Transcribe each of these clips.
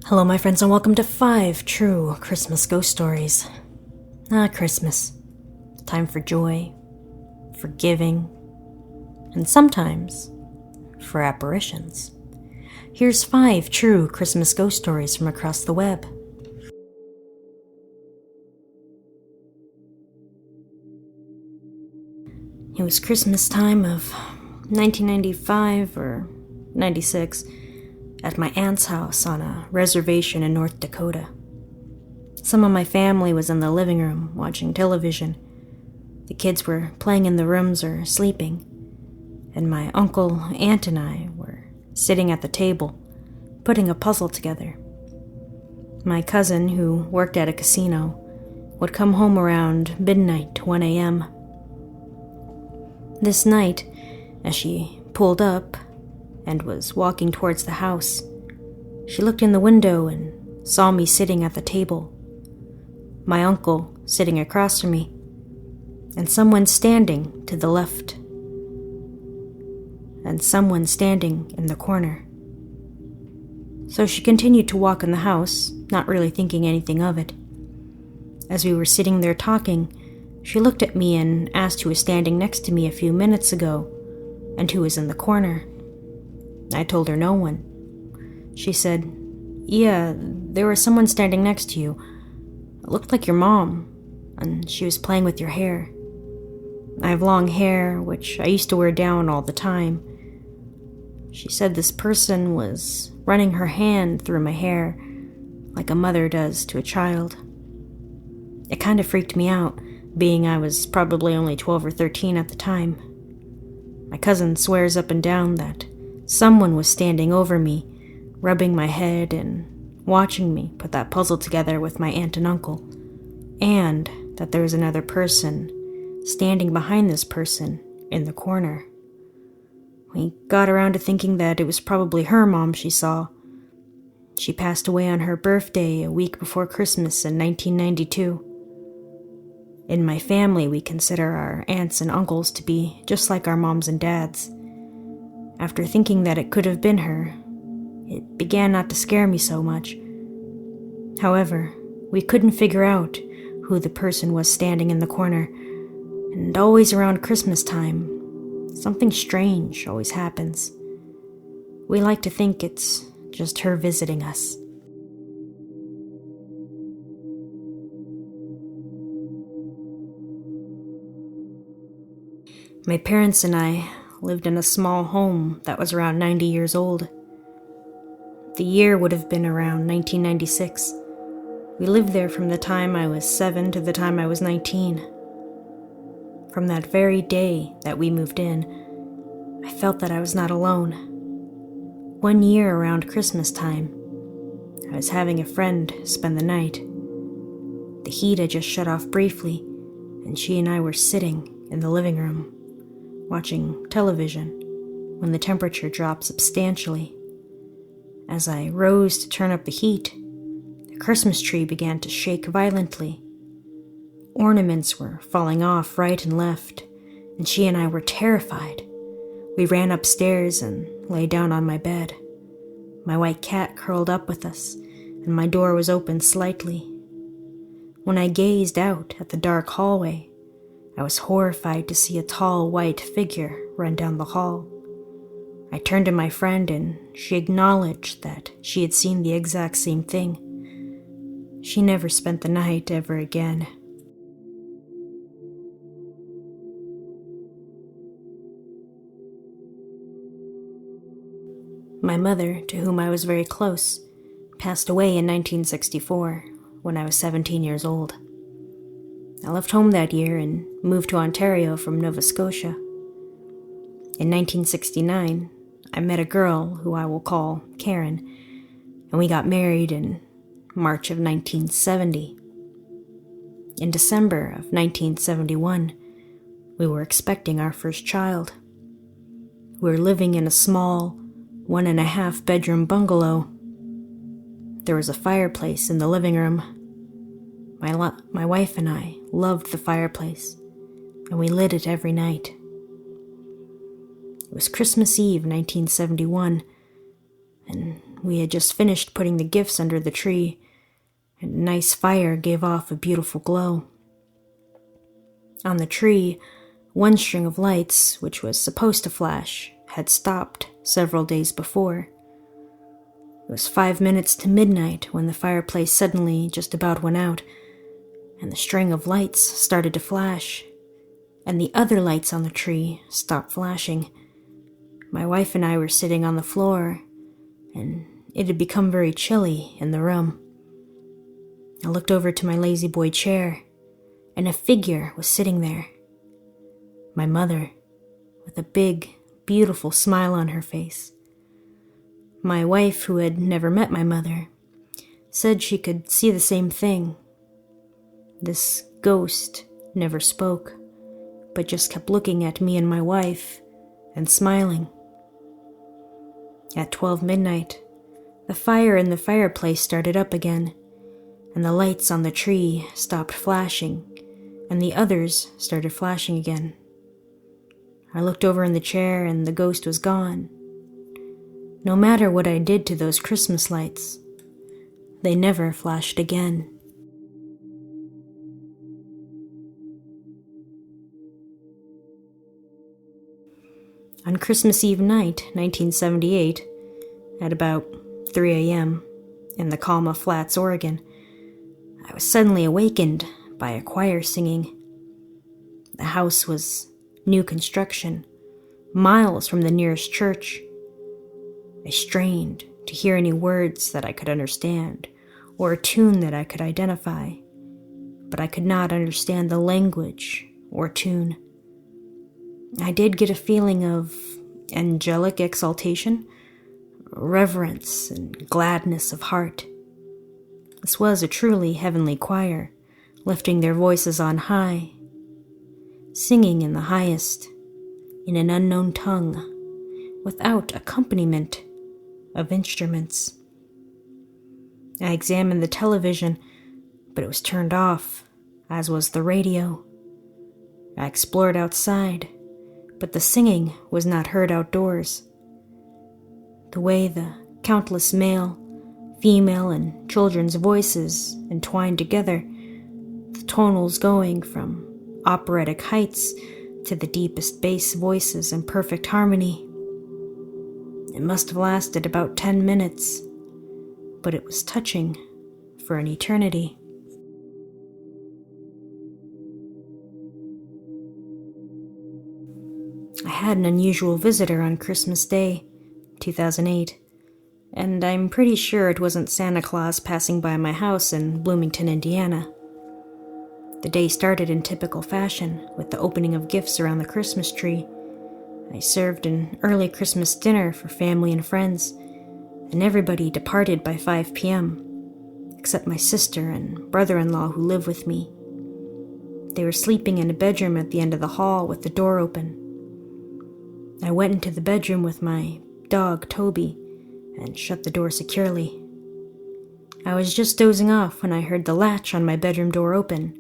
Hello, my friends, and welcome to 5 True Christmas Ghost Stories. Christmas. Time for joy, for giving, and sometimes for apparitions. Here's 5 true Christmas ghost stories from across the web. It was Christmas time of 1995 or 96 at my aunt's house on a reservation in North Dakota. Some of my family was in the living room watching television. The kids were playing in the rooms or sleeping, and my uncle, aunt, and I were sitting at the table, putting a puzzle together. My cousin, who worked at a casino, would come home around midnight, 1 a.m. This night, as she pulled up and was walking towards the house, she looked in the window and saw me sitting at the table, my uncle sitting across from me, and someone standing to the left, and someone standing in the corner. So she continued to walk in the house, not really thinking anything of it. As we were sitting there talking, she looked at me and asked who was standing next to me a few minutes ago and who was in the corner. I told her no one. She said, "Yeah, there was someone standing next to you. It looked like your mom, and she was playing with your hair. I have long hair, which I used to wear down all the time. She said this person was running her hand through my hair like a mother does to a child." It kind of freaked me out, being I was probably only 12 or 13 at the time. My cousin swears up and down that someone was standing over me, rubbing my head and watching me put that puzzle together with my aunt and uncle, and that there was another person standing behind this person in the corner. We got around to thinking that it was probably her mom she saw. She passed away on her birthday a week before Christmas in 1992. In my family, we consider our aunts and uncles to be just like our moms and dads. After thinking that it could have been her, it began not to scare me so much. However, we couldn't figure out who the person was standing in the corner, and always around Christmas time, something strange always happens. We like to think it's just her visiting us. My parents and I lived in a small home that was around 90 years old. The year would have been around 1996. We lived there from the time I was 7 to the time I was 19. From that very day that we moved in, I felt that I was not alone. One year around Christmas time, I was having a friend spend the night. The heat had just shut off briefly, and she and I were sitting in the living room, watching television, when the temperature dropped substantially. As I rose to turn up the heat, the Christmas tree began to shake violently. Ornaments were falling off right and left, and she and I were terrified. We ran upstairs and lay down on my bed. My white cat curled up with us, and my door was open slightly. When I gazed out at the dark hallway, I was horrified to see a tall white figure run down the hall. I turned to my friend and she acknowledged that she had seen the exact same thing. She never spent the night ever again. My mother, to whom I was very close, passed away in 1964 when I was 17 years old. I left home that year and moved to Ontario from Nova Scotia. In 1969, I met a girl who I will call Karen, and we got married in March of 1970. In December of 1971, we were expecting our first child. We were living in a small 1.5 bedroom bungalow. There was a fireplace in the living room. My wife and I loved the fireplace, and we lit it every night. It was Christmas Eve, 1971, and We had just finished putting the gifts under the tree, and a nice fire gave off a beautiful glow. On the tree, one string of lights, which was supposed to flash, had stopped several days before. It was 5 minutes to midnight when the fireplace suddenly just about went out, and the string of lights started to flash, and the other lights on the tree stopped flashing. My wife and I were sitting on the floor, and it had become very chilly in the room. I looked over to my lazy boy chair, and a figure was sitting there. My mother, with a big, beautiful smile on her face. My wife, who had never met my mother, said she could see the same thing. This ghost never spoke, but just kept looking at me and my wife and smiling. At 12 midnight, the fire in the fireplace started up again, and the lights on the tree stopped flashing, and the others started flashing again. I looked over in the chair, and the ghost was gone. No matter what I did to those Christmas lights, they never flashed again. On Christmas Eve night, 1978, at about 3 a.m., in the Kalma Flats, Oregon, I was suddenly awakened by a choir singing. The house was new construction, miles from the nearest church. I strained to hear any words that I could understand, or a tune that I could identify, but I could not understand the language or tune. I did get a feeling of angelic exaltation, reverence, and gladness of heart. This was a truly heavenly choir, lifting their voices on high, singing in the highest, in an unknown tongue, without accompaniment of instruments. I examined the television, but it was turned off, as was the radio. I explored outside, but the singing was not heard outdoors. The way the countless male, female, and children's voices entwined together, the tonals going from operatic heights to the deepest bass voices in perfect harmony. It must have lasted about 10 minutes, but it was touching for an eternity. I had an unusual visitor on Christmas Day, 2008, and I'm pretty sure it wasn't Santa Claus passing by my house in Bloomington, Indiana. The day started in typical fashion, with the opening of gifts around the Christmas tree. I served an early Christmas dinner for family and friends, and everybody departed by 5 p.m., except my sister and brother-in-law who live with me. They were sleeping in a bedroom at the end of the hall with the door open. I went into the bedroom with my dog, Toby, and shut the door securely. I was just dozing off when I heard the latch on my bedroom door open.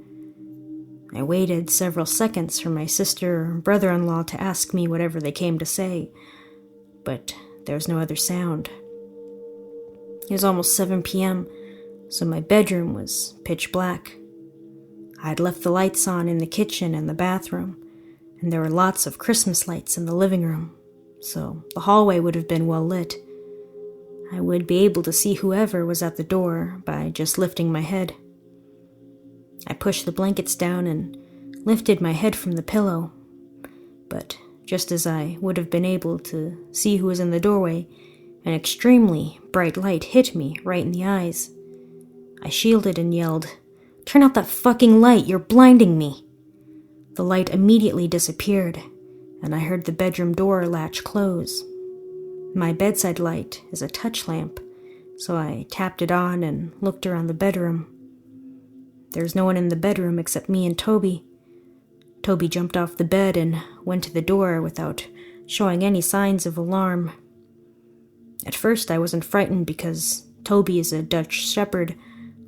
I waited several seconds for my sister or brother-in-law to ask me whatever they came to say, but there was no other sound. It was almost 7 p.m., so my bedroom was pitch black. I had left the lights on in the kitchen and the bathroom, and there were lots of Christmas lights in the living room, so the hallway would have been well lit. I would be able to see whoever was at the door by just lifting my head. I pushed the blankets down and lifted my head from the pillow, but just as I would have been able to see who was in the doorway, an extremely bright light hit me right in the eyes. I shielded and yelled, "Turn out that fucking light, you're blinding me!" The light immediately disappeared, and I heard the bedroom door latch close. My bedside light is a touch lamp, so I tapped it on and looked around the bedroom. There was no one in the bedroom except me and Toby. Toby jumped off the bed and went to the door without showing any signs of alarm. At first I wasn't frightened because Toby is a Dutch Shepherd,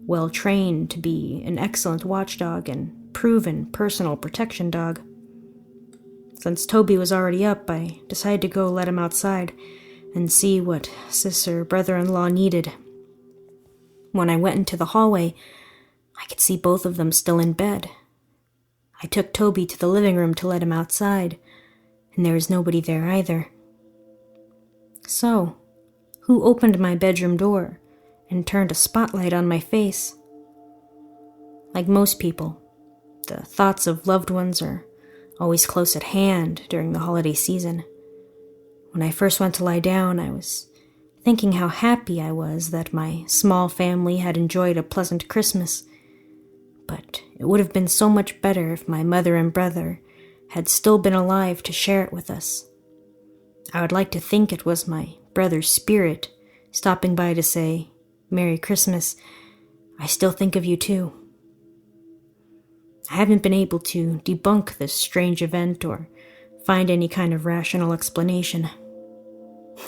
well trained to be an excellent watchdog and proven personal protection dog. Since Toby was already up, I decided to go let him outside and see what sis or brother-in-law needed. When I went into the hallway, I could see both of them still in bed. I took Toby to the living room to let him outside, and there was nobody there either. So, who opened my bedroom door and turned a spotlight on my face? Like most people, the thoughts of loved ones are always close at hand during the holiday season. When I first went to lie down, I was thinking how happy I was that my small family had enjoyed a pleasant Christmas. But it would have been so much better if my mother and brother had still been alive to share it with us. I would like to think it was my brother's spirit stopping by to say, "Merry Christmas. I still think of you too." I haven't been able to debunk this strange event or find any kind of rational explanation.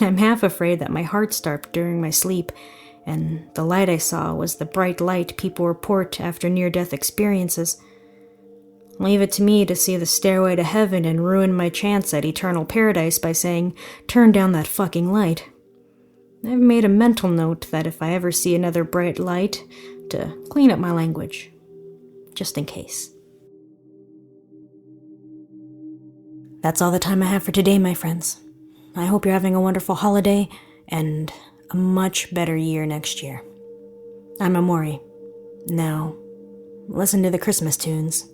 I'm half afraid that my heart stopped during my sleep, and the light I saw was the bright light people report after near-death experiences. Leave it to me to see the stairway to heaven and ruin my chance at eternal paradise by saying, "Turn down that fucking light." I've made a mental note that if I ever see another bright light, to clean up my language, just in case. That's all the time I have for today, my friends. I hope you're having a wonderful holiday and a much better year next year. I'm Amori. Now, listen to the Christmas tunes.